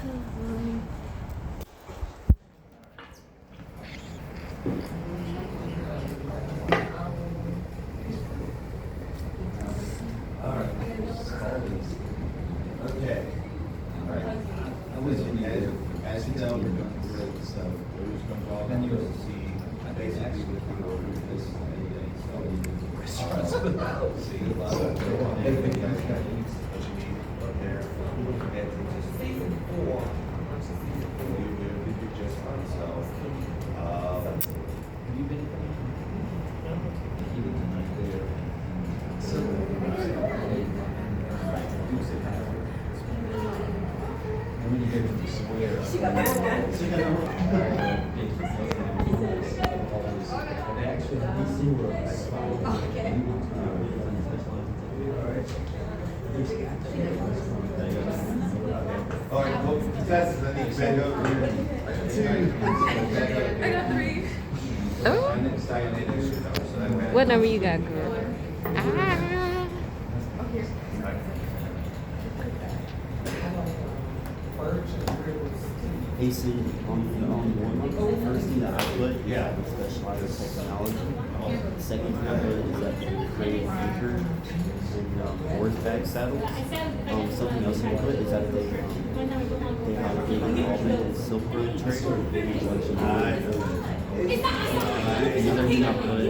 Okay. All right. As you know, we're going to break this up. Then you'll see basically what we order this anything. So restaurants. See a lot of everything you guys got what you need up there. And just season 4. You do just fine. So have you been tonight there? So when you get to the square, all right, well, contestants, I need to back up here. 2. I got 3. Oh, what number you got, girl? AC on the one. First thing that I put is I would specialize in technology. Second thing I put is that creative thinker and horseback saddles. Something else I put is that they have a big involvement in silk road trade or big introduction. Another thing I put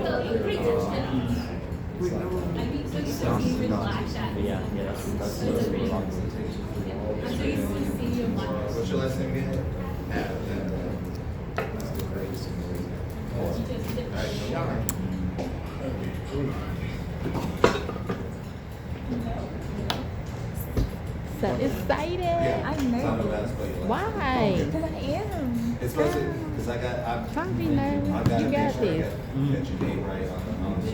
yeah, that's the lot. What's your last name again? So excited. I'm nervous. Why? Because I am. It's because I'm Don't be nervous. I gotta You make got sure I this. get your name right on the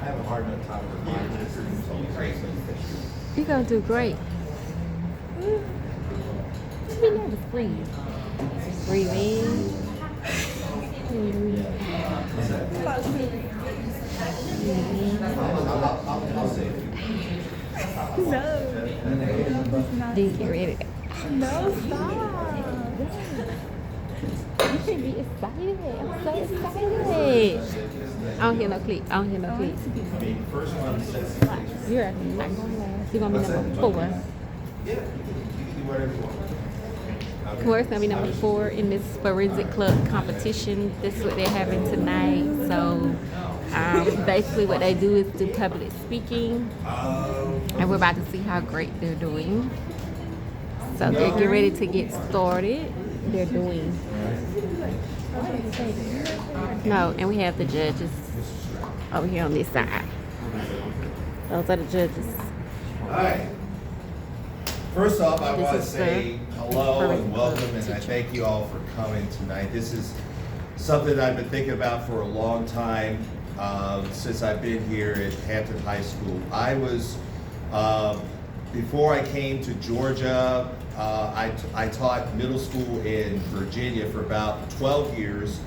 I have a hard enough time reminding this. You're gonna do great. Just be nervous, breathe. Breathe in. I'll say it. No. Then get ready. No, stop. You should be excited. I'm so excited. I don't hear no click. I don't hear no click. First one says You're not going last. You're gonna be number 4. yeah, you can do whatever you want. Of course, gonna be number 4 in this forensic club competition. This is what they're having tonight. So basically what they do is do public speaking. And we're about to see how great they're doing. So they're getting ready to get started. They're doing. No, and we have the judges over here on this side. Those are the judges. All right. First off, I This want to is say hello and welcome, and I thank you all for coming tonight. This is something I've been thinking about for a long time since I've been here at Hampton High School. I was, before I came to Georgia, I taught middle school in Virginia for about 12 years,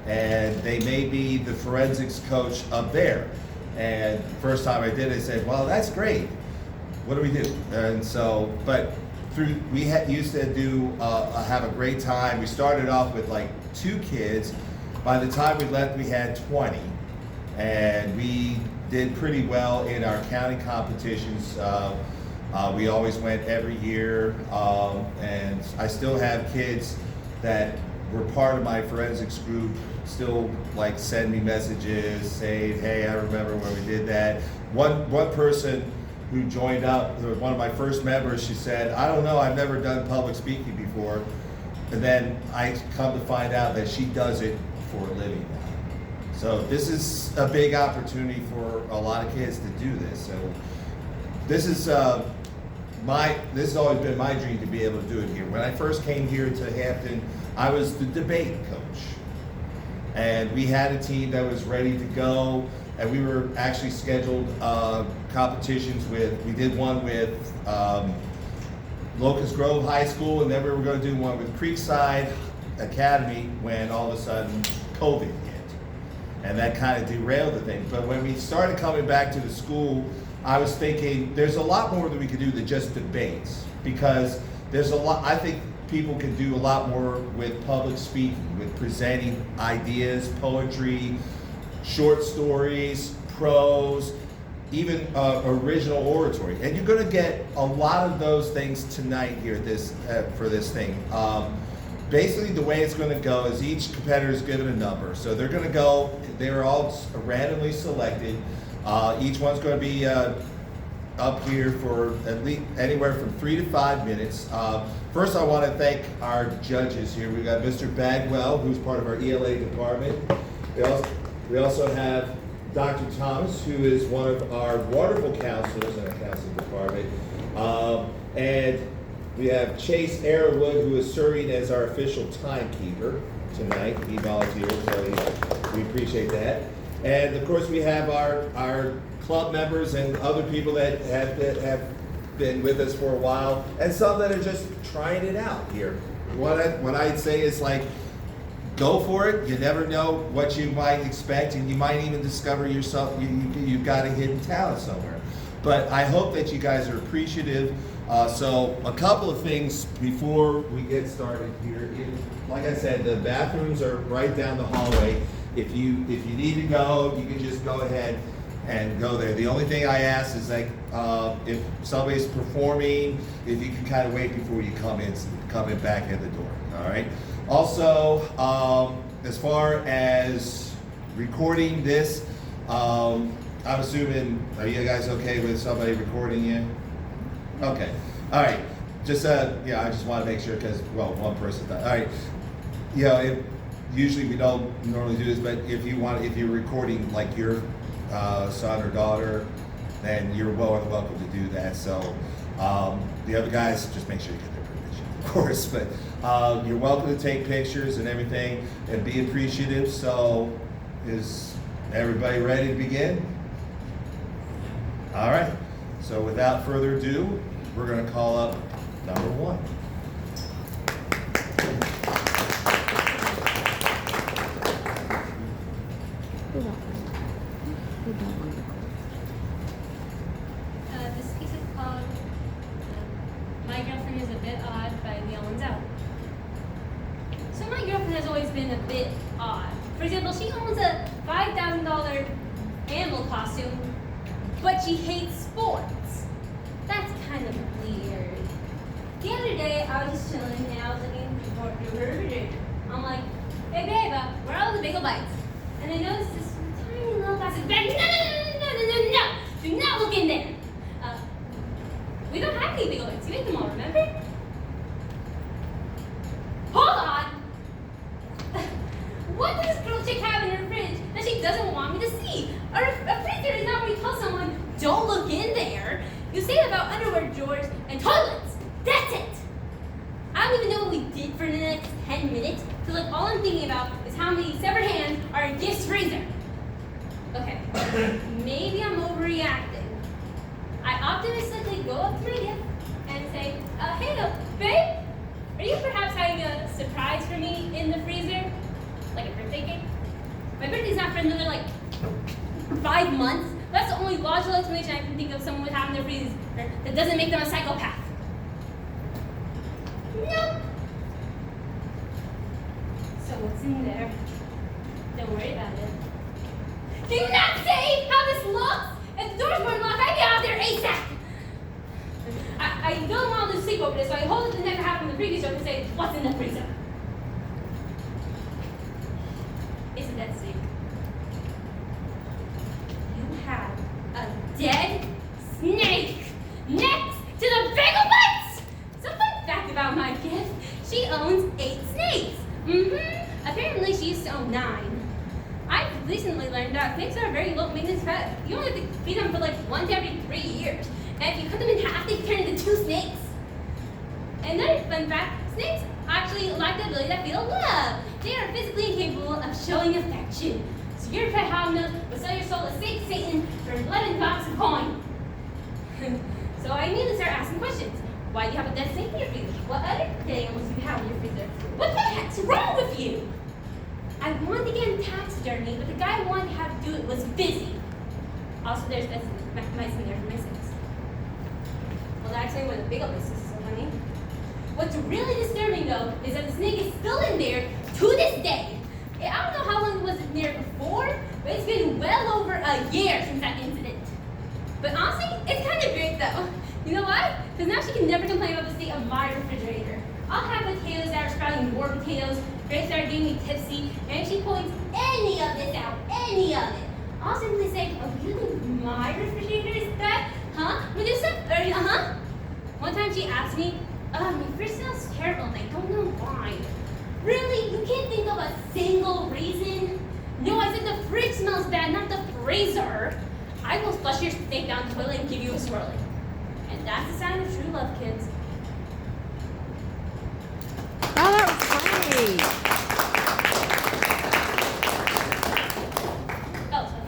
and they made me the forensics coach up there. And first time I did it, I said, well, that's great. What do we do? And so, but we used to do, have a great time. We started off with like 2 kids. By the time we left, we had 20. And we did pretty well in our county competitions. We always went every year. And I still have kids that were part of my forensics group, still like send me messages saying, hey, I remember when we did that. One person who joined up, one of my first members, she said, I don't know, I've never done public speaking before. And then I come to find out that she does it for a living now. So this is a big opportunity for a lot of kids to do this. So this is this has always been my dream to be able to do it here. When I first came here to Hampton, I was the debate coach. And we had a team that was ready to go, and we were actually scheduled competitions with, we did one with Locust Grove High School, and then we were going to do one with Creekside Academy when all of a sudden COVID hit. And that kind of derailed the thing. But when we started coming back to the school, I was thinking there's a lot more that we could do than just debates, because there's a lot, I think people can do a lot more with public speaking, with presenting ideas, poetry, short stories, prose, even original oratory. And you're going to get a lot of those things tonight here for this thing. Basically, the way it's going to go is each competitor is given a number. So they're going to go, they're all randomly selected. Each one's going to be up here for at least anywhere from 3 to 5 minutes. First, I want to thank our judges here. We've got Mr. Bagwell, who's part of our ELA department. We also have Dr. Thomas, who is one of our wonderful counselors in our counseling department. And we have Chase Arrowwood, who is serving as our official timekeeper tonight. He volunteered, so we appreciate that. And of course, we have our club members and other people that have been with us for a while, and some that are just trying it out here. What I'd say is, like, go for it. You never know what you might expect, and you might even discover yourself, you've got a hidden talent somewhere. But I hope that you guys are appreciative. So a couple of things before we get started here. Like I said, the bathrooms are right down the hallway. If you need to go, you can just go ahead and go there. The only thing I ask is, like, if somebody's performing, if you can kind of wait before you come in back in the door. All right. Also, as far as recording this, I'm assuming, are you guys okay with somebody recording you? Okay. All right. Just yeah, I just want to make sure, because, well, one person does. All right. You know, usually we don't normally do this, but if you're recording like your son or daughter, then you're welcome to do that. So the other guys, just make sure you get their permission, of course. But you're welcome to take pictures and everything, and be appreciative. So is everybody ready to begin? All right. So without further ado, we're going to call up number 1. This piece is called My Girlfriend is a Bit Odd by Leon Wenzel. So my girlfriend has always been a bit odd. For example, she owns a $5,000 animal costume, but she hates sports. That's kind of weird. The other day, I was just chilling and I was looking for her. I'm like, hey babe, where are all the bagel bites? And I noticed this tiny little plastic bag. No! Do not look in there. We don't have any bagel bites. You ate them all, remember? Hold on. What does this girl chick have in her fridge that she doesn't want me to see? A freezer is not where you tell someone, don't look in there. You say it about underwear drawers and toilets. That's it. I don't even know what we did for the next 10 minutes, because like all I'm thinking about is how many severed hands are in Gift's freezer. Okay, maybe I'm overreacting. I optimistically go up to my gift and say, hey, babe, are you perhaps having a surprise for me in the freezer? Like a birthday cake? My birthday's not for another, like, 5 months. That's the only logical explanation I can think of someone would have in their freezer that doesn't make them a psychopath. Nope. So what's in there? Don't worry about it. Do you not say how this looks? If the doors weren't locked, I'd be out there ASAP. I don't want to lose sleep over this, so I hold it to never happened in the previous show and say, what's in the freezer? Isn't that sick? You have a dead snake next to the bagel bites! Some fun fact about my gift, she owns 8 snakes. Apparently she used to own 9. I've recently learned that snakes are a very low maintenance pet. You only have to feed them for like once every 3 years. And if you cut them in half, they turn into 2 snakes. Another fun fact, snakes actually lack the ability to feel love. They are physically incapable of showing affection. So your pet hound knows will sell your soul to Satan for $11 a coin. So I need to start asking questions. Why do you have a dead snake in your freezer? What other things do you have in your freezer? What the heck's wrong with you? I wanted to get in taxidermy, but the guy I wanted to have do it was busy. Also, there's mice in there for misses. Well, that's actually one of the big misses, so honey. What's really disturbing, though, is that the snake is still in there to this day. I don't know how long it was in there before, but it's been well over a year since that incident. But honestly, it's kind of great, though. You know why? Because now she can never complain about the state of my refrigerator. I'll have potatoes that are sprouting more potatoes, grapes that are getting me tipsy, and if she points any of this out, any of it, I'll simply say, oh, you think my refrigerator is bad? Huh? Medusa? One time she asked me, my fridge smells terrible and I don't know why. Really? You can't think of a single reason? No, I said the fridge smells bad, not the freezer. I will flush your steak down the toilet and give you a swirling. And that's the sign of true love, kids. Oh, that was great. Oh, sorry.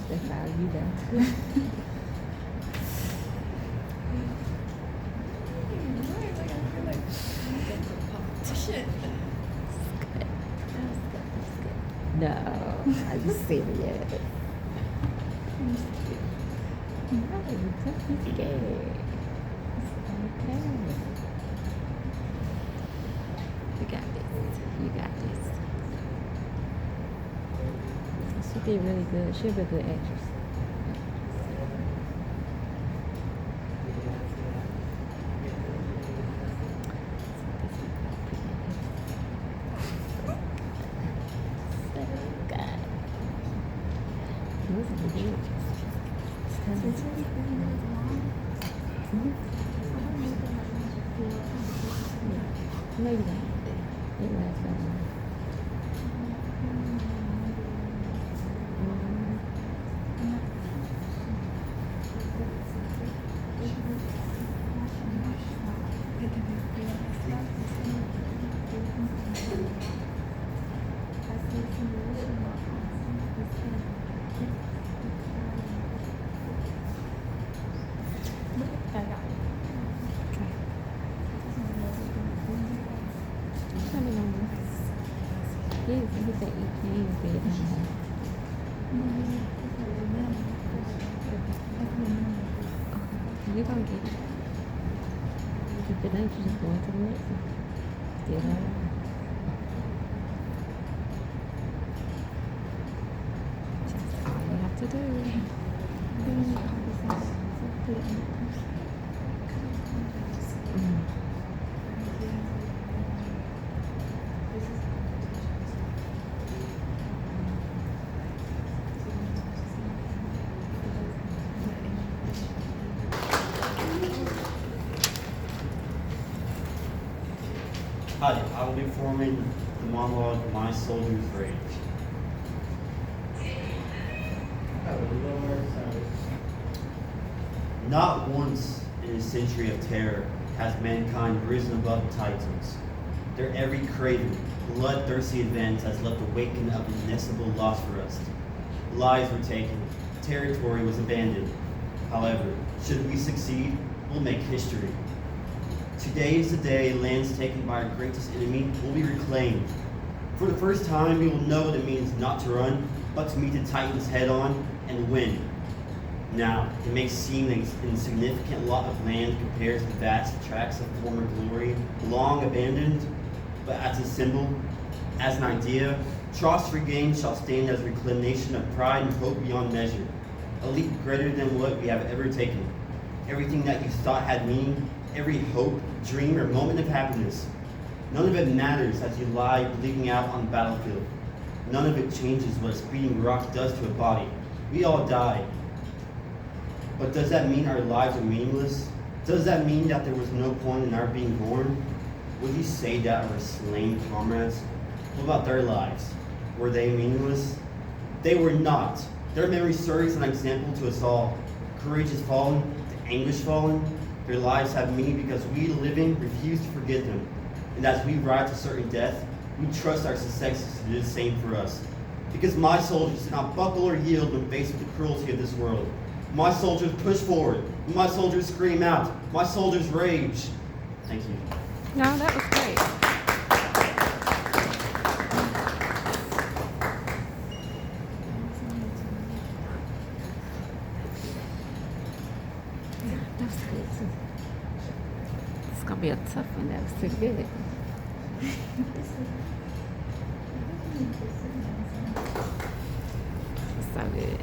That's how you do. No, are you serious? No, don't be scared. It's okay. You got this. You got this. She did really good. She'll be a good actress. Maybe not. It lasts that long. Yes, he said you can be at home. You're gonna get it. If it ain't, you just go into the next one. Still all right. That's all you have to do. Hi, I will be performing the monologue My Soldier's Rage. Not once in a century of terror has mankind risen above the Titans. Their every craven, bloodthirsty advance has left a waken of inessable loss for us. Lives were taken, territory was abandoned. However, should we succeed, we'll make history. Today is the day lands taken by our greatest enemy will be reclaimed. For the first time, we will know what it means not to run, but to meet the Titans head on and win. Now, it may seem an insignificant lot of land compared to the vast tracts of former glory, long abandoned, but as a symbol, as an idea, Trost regained shall stand as a reclamation of pride and hope beyond measure, a leap greater than what we have ever taken. Everything that you thought had meaning, every hope, dream, or moment of happiness, none of it matters as you lie bleeding out on the battlefield. None of it changes what a speeding rock does to a body. We all die. But does that mean our lives are meaningless? Does that mean that there was no point in our being born? Would you say that our slain comrades? What about their lives? Were they meaningless? They were not. Their memory serves as an example to us all. Courage has fallen to anguish fallen, their lives have meaning because we living refuse to forget them. And as we ride to certain death, we trust our successors to do the same for us. Because my soldiers did not buckle or yield when faced with the cruelty of this world. My soldiers push forward. My soldiers scream out. My soldiers rage. Thank you. No, that was great. Yeah, that was good too. It's gonna be a tough one. That was too good. So good.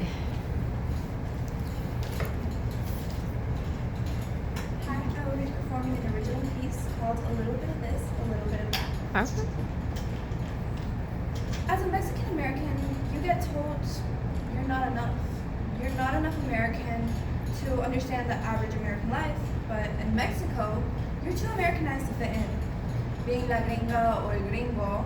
Hi, I will be performing an original piece called A Little Bit of This, A Little Bit of That. Okay. As a Mexican American, you get told you're not enough. You're not enough American to understand the average American life, but in Mexico, you're too Americanized to fit in. Being la gringa or gringo,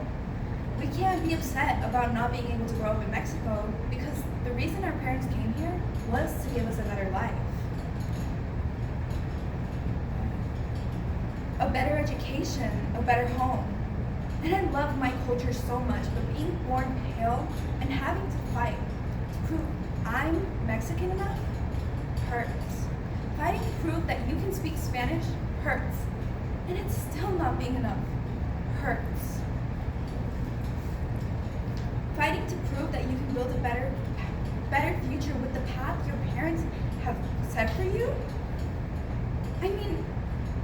we can't be upset about not being able to grow up in Mexico because the reason our parents came here was to give us a better life. A better education, a better home. And I love my culture so much, but being born pale and having to fight to prove I'm Mexican enough hurts. Fighting to prove that you can speak Spanish hurts. And it's still not being enough hurts. Fighting to prove that you can build a better future with the path your parents have set for you? I mean,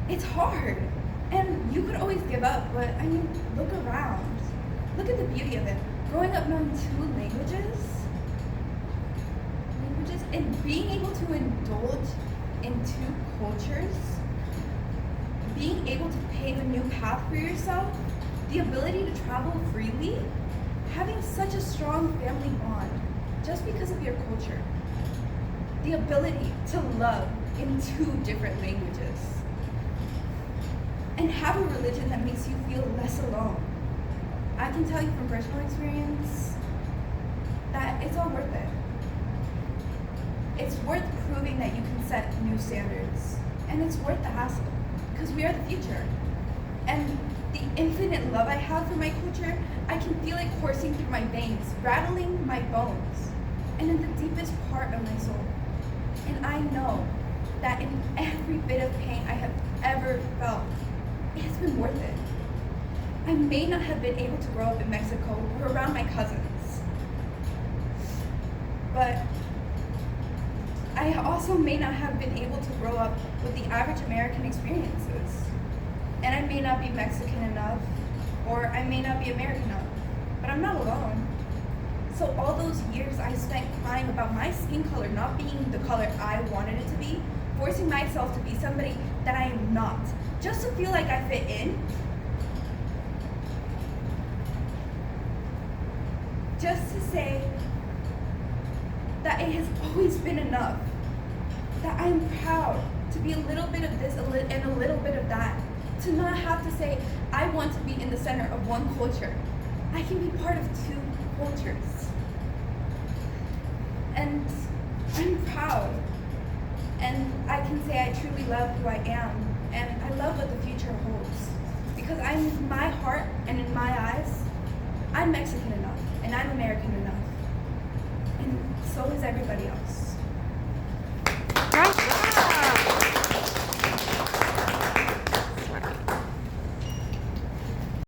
it's hard. And you could always give up, but I mean, look around. Look at the beauty of it. Growing up knowing two languages, and being able to indulge in two cultures, being able to pave a new path for yourself, the ability to travel freely, having such a strong family bond just because of your culture, the ability to love in two different languages, and have a religion that makes you feel less alone. I can tell you from personal experience that it's all worth it. It's worth proving that you can set new standards, and it's worth the hassle, because we are the future. And the infinite love I have for my culture, I can feel it coursing through my veins, rattling my bones, and in the deepest part of my soul. And I know that in every bit of pain I have ever felt, it has been worth it. I may not have been able to grow up in Mexico or around my cousins, but I also may not have been able to grow up with the average American experiences. And I may not be Mexican enough, or I may not be American enough, but I'm not alone. So all those years I spent crying about my skin color not being the color I wanted it to be, forcing myself to be somebody that I am not, just to feel like I fit in, just to say that it has always been enough, that I am proud to be a little bit of this and a little bit of that, to not have to say I want to be in the center of one culture. I can be part of two cultures. And I'm proud, and I can say I truly love who I am, and I love what the future holds, because I'm in my heart and in my eyes, I'm Mexican enough, and I'm American enough, and so is everybody else.